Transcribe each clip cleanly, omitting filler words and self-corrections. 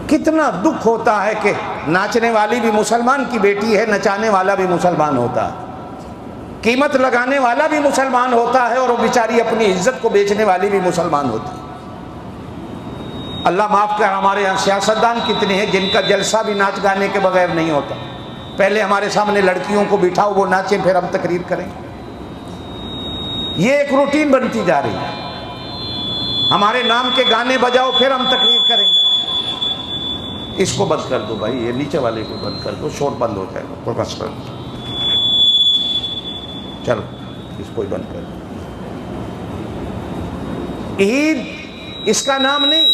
کتنا دکھ ہوتا ہے کہ ناچنے والی بھی مسلمان کی بیٹی ہے، نچانے والا بھی مسلمان ہوتا ہے، قیمت لگانے والا بھی مسلمان ہوتا ہے، اور وہ بیچاری اپنی عزت کو بیچنے والی بھی مسلمان ہوتی ہے۔ اللہ معاف کر، ہمارے یہاں سیاستدان کتنے ہیں جن کا جلسہ بھی ناچ گانے کے بغیر نہیں ہوتا۔ پہلے ہمارے سامنے لڑکیوں کو بٹھاؤ، وہ ناچیں، پھر ہم تقریر کریں۔ یہ ایک روٹین بنتی جا رہی ہے۔ ہمارے نام کے گانے بجاؤ، پھر ہم تقریر کریں۔ اس کو بند کر دو بھائی، یہ نیچے والے کو بند کر دو، شور بند ہو جائے گا۔ بس کر دو، چلو اس کو ہی بند کر دو۔ عید اس کا نام نہیں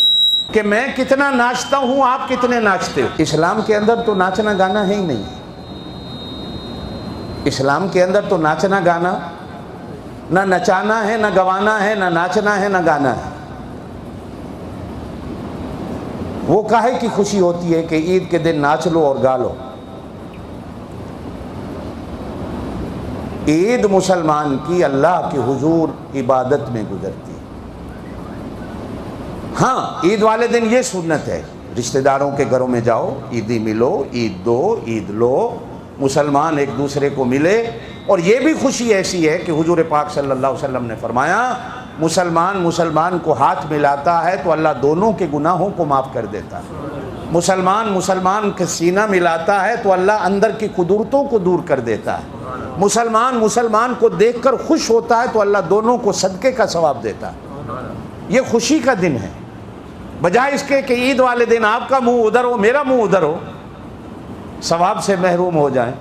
کہ میں کتنا ناچتا ہوں، آپ کتنے ناچتے ہو۔ اسلام کے اندر تو ناچنا گانا ہے ہی نہیں۔ اسلام کے اندر تو ناچنا گانا، نہ نچانا ہے، نہ گوانا ہے، نہ ناچنا ہے، نہ گانا ہے۔ وہ کاہے کی خوشی ہوتی ہے کہ عید کے دن ناچ لو اور گا لو۔ عید مسلمان کی اللہ کے حضور عبادت میں گزرتی ہے۔ ہاں، عید والے دن یہ سنت ہے، رشتہ داروں کے گھروں میں جاؤ، عیدی ملو، عید دو، عید لو، مسلمان ایک دوسرے کو ملے۔ اور یہ بھی خوشی ایسی ہے کہ حضور پاک صلی اللہ علیہ وسلم نے فرمایا، مسلمان کو ہاتھ ملاتا ہے تو اللہ دونوں کے گناہوں کو معاف کر دیتا ہے۔ مسلمان کے سینہ ملاتا ہے تو اللہ اندر کی قدرتوں کو دور کر دیتا ہے۔ مسلمان کو دیکھ کر خوش ہوتا ہے تو اللہ دونوں کو صدقے کا ثواب دیتا ہے۔ یہ خوشی کا دن ہے، بجائے اس کے کہ عید والے دن آپ کا منہ ادھر ہو، میرا منہ ادھر ہو، ثواب سے محروم ہو جائیں۔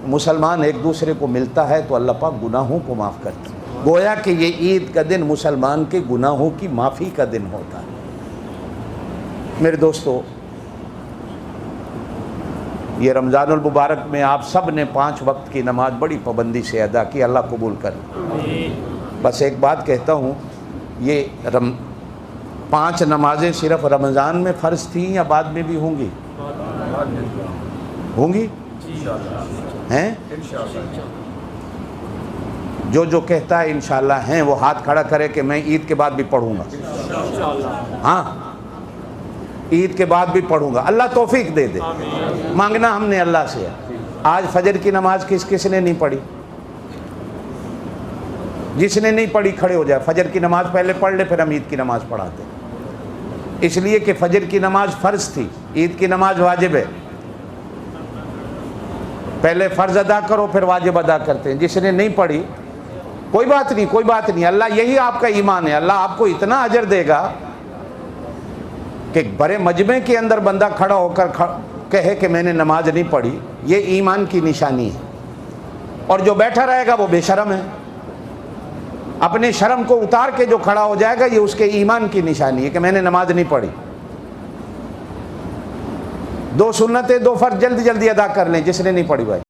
مسلمان ایک دوسرے کو ملتا ہے تو اللہ پاک گناہوں کو معاف کرتا ہے۔ گویا کہ یہ عید کا دن مسلمان کے گناہوں کی معافی کا دن ہوتا ہے۔ میرے دوستو، یہ رمضان المبارک میں آپ سب نے 5 وقت کی نماز بڑی پابندی سے ادا کی، اللہ قبول کرے۔ بس ایک بات کہتا ہوں، یہ 5 نمازیں صرف رمضان میں فرض تھیں یا بعد میں بھی ہوں گی؟ ہوں گی ہیں؟ جو کہتا ہے انشاءاللہ ہیں، وہ ہاتھ کھڑا کرے کہ میں عید کے بعد بھی پڑھوں گا۔ ہاں، عید کے بعد بھی پڑھوں گا۔ اللہ توفیق دے دے۔ مانگنا ہم نے اللہ سے ہے۔ آج فجر کی نماز کس نے نہیں پڑھی؟ جس نے نہیں پڑھی کھڑے ہو جائے، فجر کی نماز پہلے پڑھ لے، پھر ہم عید کی نماز پڑھاتے ہیں۔ اس لیے کہ فجر کی نماز فرض تھی، عید کی نماز واجب ہے۔ پہلے فرض ادا کرو، پھر واجب ادا کرتے ہیں۔ جس نے نہیں پڑھی کوئی بات نہیں، اللہ یہی آپ کا ایمان ہے، اللہ آپ کو اتنا اجر دے گا کہ بڑے مجمع کے اندر بندہ کھڑا ہو کر کہے کہ میں نے نماز نہیں پڑھی، یہ ایمان کی نشانی ہے۔ اور جو بیٹھا رہے گا وہ بے شرم ہے۔ اپنے شرم کو اتار کے جو کھڑا ہو جائے گا، یہ اس کے ایمان کی نشانی ہے کہ میں نے نماز نہیں پڑھی۔ 2 سنتیں 2 فرض جلدی ادا کر لیں جس نے نہیں پڑھی بھائی۔